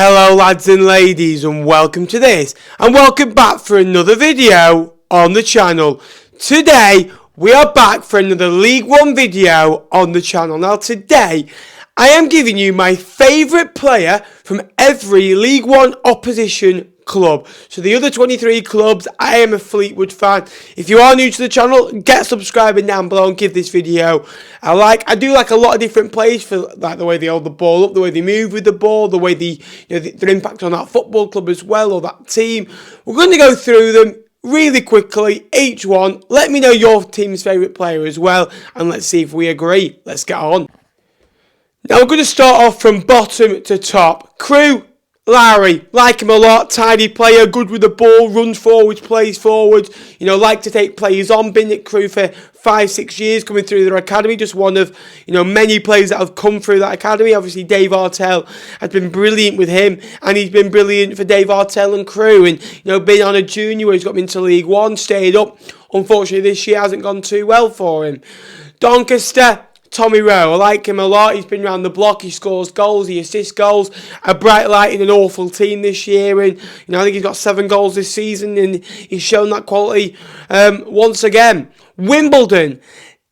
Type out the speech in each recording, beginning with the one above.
Hello lads and ladies, and welcome to this, and welcome back for another video on the channel. Today we are back for another League One video on the channel. Now today I am giving you my favourite player from every League One opposition club. So the other 23 clubs, I am a Fleetwood fan. If you are new to the channel, get subscribing down below and give this video a like. I do like a lot of different players for like the way they hold the ball up, the way they move with the ball, the way their impact on that football club as well, or that team. We're going to go through them really quickly, each one. Let me know your team's favourite player as well, and let's see if we agree. Let's get on. Now we're going to start off from bottom to top. Crew, Larry, like him a lot, tidy player, good with the ball, runs forwards, plays forwards, like to take players on, been at Crew for 5-6 years, coming through their academy, just one of, many players that have come through that academy. Obviously Dave Artell has been brilliant with him, and he's been brilliant for Dave Artell and Crew, and, been on a junior where he's got him into League One, stayed up. Unfortunately this year hasn't gone too well for him. Doncaster, Tommy Rowe, I like him a lot. He's been around the block, he scores goals, he assists goals. A bright light in an awful team this year, and I think he's got 7 goals this season, and he's shown that quality once again. Wimbledon,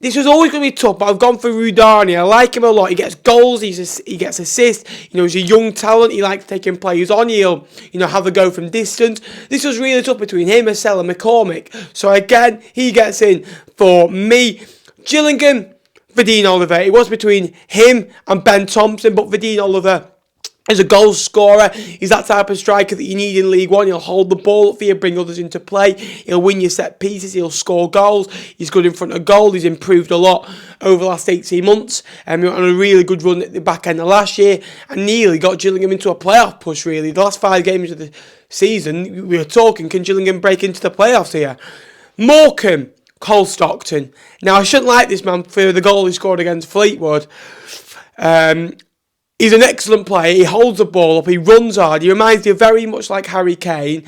this was always going to be tough, but I've gone for Rudani. I like him a lot. He gets goals, he gets assists. He's a young talent. He likes taking players on. He'll, have a go from distance. This was really tough between him, Marcel, and McCormick. So again, he gets in for me. Gillingham, Vadine Oliver. It was between him and Ben Thompson, but Vadine Oliver is a goal scorer. He's that type of striker that you need in League One. He'll hold the ball up for you, bring others into play. He'll win your set pieces. He'll score goals. He's good in front of goal. He's improved a lot over the last 18 months. He went on a really good run at the back end of last year and nearly got Gillingham into a playoff push, really. The last 5 games of the season, we were talking, can Gillingham break into the playoffs here? Morecambe, Cole Stockton. Now, I shouldn't like this man for the goal he scored against Fleetwood. He's an excellent player. He holds the ball up. He runs hard. He reminds me very much like Harry Kane.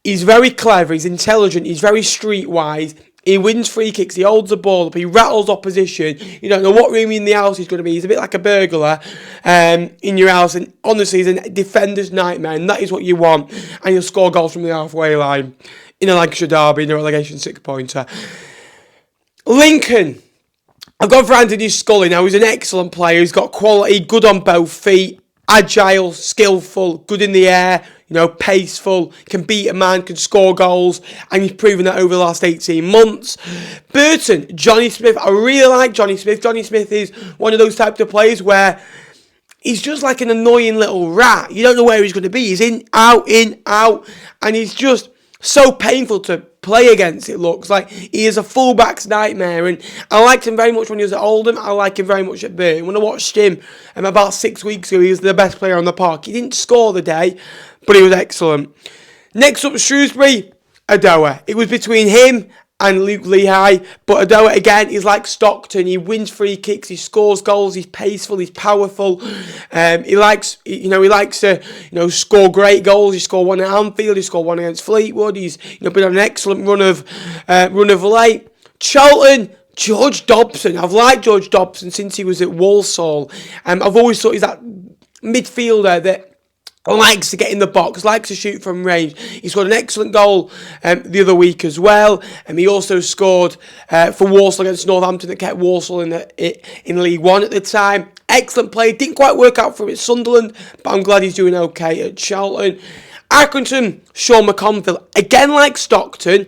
He's very clever. He's intelligent. He's very streetwise. He wins free kicks. He holds the ball up. He rattles opposition. You don't know what room in the house he's going to be. He's a bit like a burglar in your house. And honestly, he's a defender's nightmare. And that is what you want. And he'll score goals from the halfway line in a Lancashire derby in a relegation 6-pointer. Lincoln, I've gone for Anthony Scully. Now, he's an excellent player. He's got quality, good on both feet, agile, skillful, good in the air, paceful, can beat a man, can score goals, and he's proven that over the last 18 months. Burton, Johnny Smith. I really like Johnny Smith. Johnny Smith is one of those types of players where he's just like an annoying little rat. You don't know where he's going to be. He's in, out, and he's just so painful to play against. It looks like he is a fullback's nightmare, and I liked him very much when he was at Oldham. I like him very much at Burton. When I watched him about 6 weeks ago, he was the best player on the park. He didn't score the day, but he was excellent. Next up, Shrewsbury, Adoa. It was between him and Luke Lehigh, but Adoa again is like Stockton. He wins free kicks, he scores goals, he's paceful, he's powerful. He likes to score great goals. He scored one at Anfield, he scored one against Fleetwood. He's been on an excellent run of late. Charlton, George Dobson. I've liked George Dobson since he was at Walsall. I've always thought he's that midfielder that likes to get in the box, likes to shoot from range. He scored an excellent goal the other week as well. He also scored for Walsall against Northampton that kept Walsall in League One at the time. Excellent play. Didn't quite work out for him at Sunderland, but I'm glad he's doing okay at Charlton. Accrington, Sean McConville. Again, like Stockton,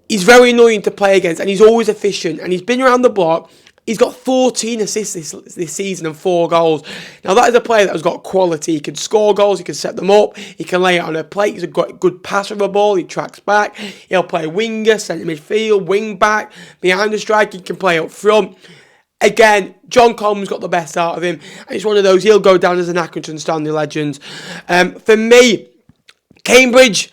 he's very annoying to play against, and he's always efficient, and he's been around the block. He's got 14 assists this season and 4 goals. Now, that is a player that has got quality. He can score goals, he can set them up, he can lay it on a plate, he's a good passer of a ball, he tracks back, he'll play winger, centre midfield, wing back, behind the strike, he can play up front. Again, John Coleman's got the best out of him, and it's one of those, he'll go down as an Accrington Stanley legend. For me, Cambridge,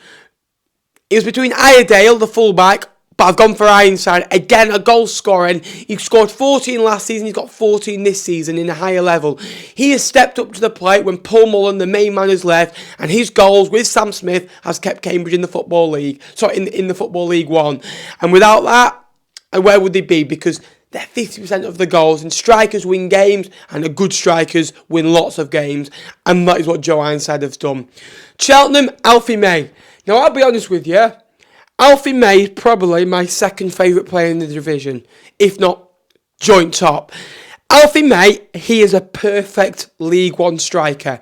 it was between Iredale, the fullback, but I've gone for Ironside. Again, a goal scoring. He scored 14 last season. He's got 14 this season in a higher level. He has stepped up to the plate when Paul Mullen, the main man, has left. And his goals with Sam Smith has kept Cambridge in the Football League. Sorry, in the Football League 1. And without that, where would they be? Because they're 50% of the goals, and strikers win games, and the good strikers win lots of games, and that is what Joe Ironside has done. Cheltenham, Alfie May. Now, I'll be honest with you, Alfie May is probably my second favourite player in the division, if not joint top. Alfie May, he is a perfect League One striker.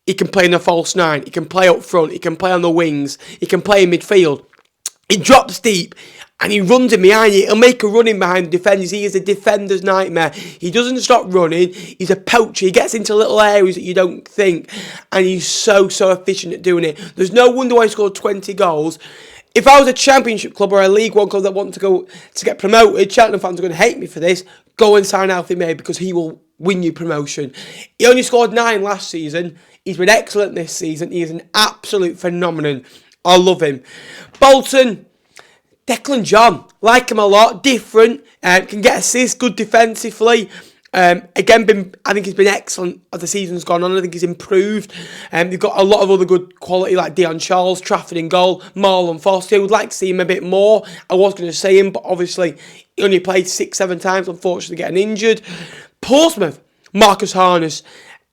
He can play in a false nine, he can play up front, he can play on the wings, he can play in midfield. He drops deep and he runs in behind you. He'll make a run in behind the defenders. He is a defender's nightmare. He doesn't stop running. He's a poacher. He gets into little areas that you don't think. And he's so efficient at doing it. There's no wonder why he scored 20 goals. If I was a Championship club or a League One club that want to get promoted, Cheltenham fans are going to hate me for this. Go and sign Alfie May because he will win you promotion. He only scored 9 last season. He's been excellent this season. He is an absolute phenomenon. I love him. Bolton, Declan John, like him a lot, different, can get assists, good defensively. I think he's been excellent as the season's gone on. I think he's improved. They've got a lot of other good quality like Dion Charles, Trafford in goal, Marlon Foster. I would like to see him a bit more. I was going to say him, but obviously he only played 6-7 times, unfortunately getting injured. Portsmouth, Marcus Harness.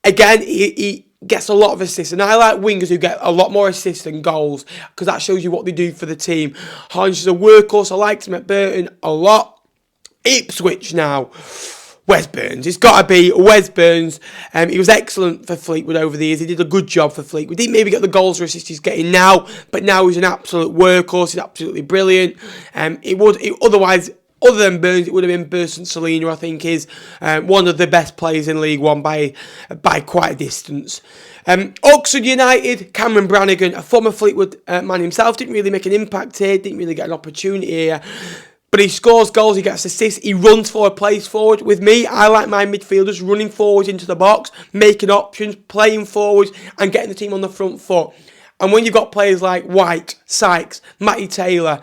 Again, he gets a lot of assists, and I like wingers who get a lot more assists than goals because that shows you what they do for the team. Harness is a workhorse. I liked him at Burton a lot. Ipswich now. Wes Burns. It's got to be Wes Burns. He was excellent for Fleetwood over the years. He did a good job for Fleetwood. Didn't maybe get the goals or assists he's getting now, but now he's an absolute workhorse. He's absolutely brilliant. Otherwise, other than Burns, it would have been Burson Salina, I think, is one of the best players in League One by quite a distance. Oxford United, Cameron Branigan, a former Fleetwood man himself, didn't really make an impact here, didn't really get an opportunity here. But he scores goals, he gets assists, he runs forward, plays forward. With me, I like my midfielders running forward into the box, making options, playing forwards, and getting the team on the front foot. And when you've got players like White, Sykes, Matty Taylor,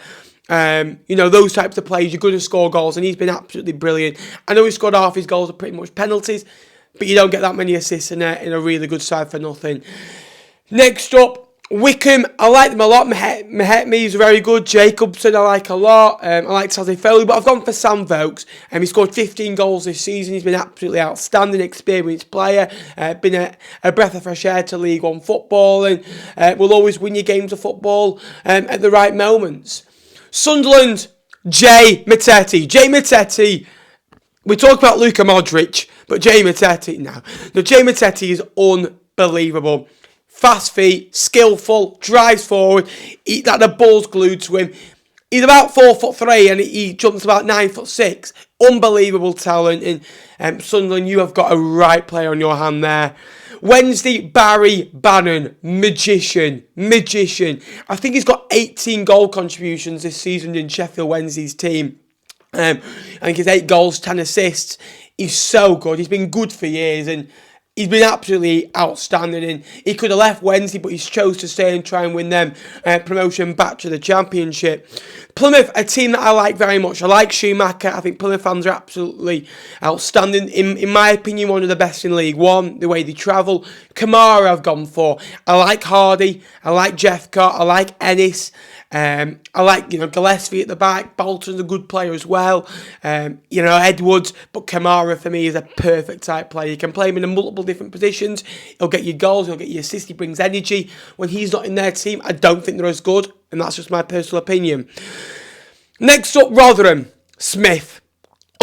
those types of players, you're going to score goals, and he's been absolutely brilliant. I know he scored half his goals are pretty much penalties, but you don't get that many assists in a really good side for nothing. Next up, Wickham. I like them a lot. Mahetme is very good. Jacobson I like a lot. I like Tazzy Foley, but I've gone for Sam Vokes. He scored 15 goals this season. He's been absolutely outstanding, experienced player. Been a breath of fresh air to League One football, and will always win your games of football at the right moments. Sunderland, Jay Matete. We talk about Luka Modric, but Jay Matete now. Jay Matete is unbelievable. Fast feet, skillful, drives forward. The ball's glued to him. He's about 4'3" and he jumps about 9'6". Unbelievable talent. And Sunderland, you have got a right player on your hand there. Wednesday, Barry Bannon, magician. I think he's got 18 goal contributions this season in Sheffield Wednesday's team. I think he's 8 goals, 10 assists. He's so good. He's been good for years, and he's been absolutely outstanding. And he could have left Wednesday, but he's chose to stay and try and win them promotion back to the Championship. Plymouth, a team that I like very much. I like Schumacher. I think Plymouth fans are absolutely outstanding. In my opinion, one of the best in League One, the way they travel. Kamara I've gone for. I like Hardy. I like Jeffcott. I like Ennis. I like, Gillespie at the back. Bolton's a good player as well. Edwards. But Kamara, for me, is a perfect type player. You can play him in multiple different positions. He'll get you goals. He'll get you assists. He brings energy. When he's not in their team, I don't think they're as good. And that's just my personal opinion. Next up, Rotherham Smith.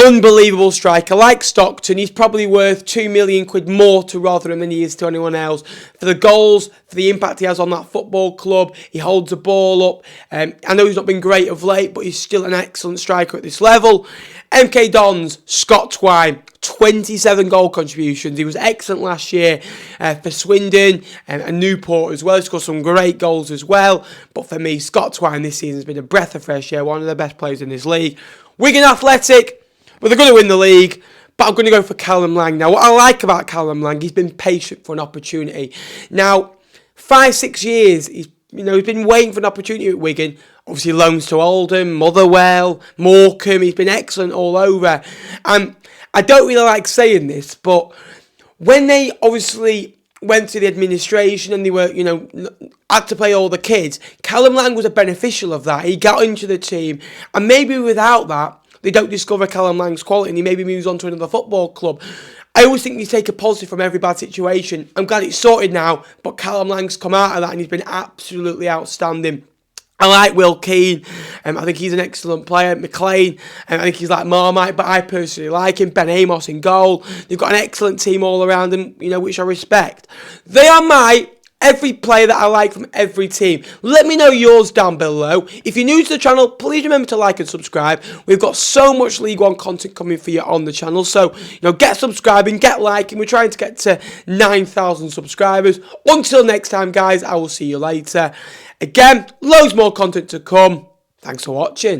Unbelievable striker. Like Stockton, he's probably worth £2 million more to Rotherham than he is to anyone else. For the goals, for the impact he has on that football club, he holds the ball up. I know he's not been great of late, but he's still an excellent striker at this level. MK Dons, Scott Twine, 27 goal contributions. He was excellent last year for Swindon and Newport as well. He scored some great goals as well. But for me, Scott Twine this season has been a breath of fresh air, one of the best players in this league. Wigan Athletic. Well, they're going to win the league, but I'm going to go for Callum Lang. Now, what I like about Callum Lang, he's been patient for an opportunity. Now, 5-6 years, he's been waiting for an opportunity at Wigan. Obviously, loans to Oldham, Motherwell, Morecambe. He's been excellent all over. I don't really like saying this, but when they obviously went to the administration and they were, had to pay all the kids, Callum Lang was a beneficial of that. He got into the team, and maybe without that, they don't discover Callum Lang's quality and he maybe moves on to another football club. I always think you take a positive from every bad situation. I'm glad it's sorted now, but Callum Lang's come out of that and he's been absolutely outstanding. I like Will Keane. I think he's an excellent player. McLean, I think he's like Marmite, but I personally like him. Ben Amos in goal. They've got an excellent team all around them, which I respect. They are every player that I like from every team. Let me know yours down below. If you're new to the channel, please remember to like and subscribe. We've got so much League One content coming for you on the channel. So, get subscribing, get liking. We're trying to get to 9,000 subscribers. Until next time, guys, I will see you later. Again, loads more content to come. Thanks for watching.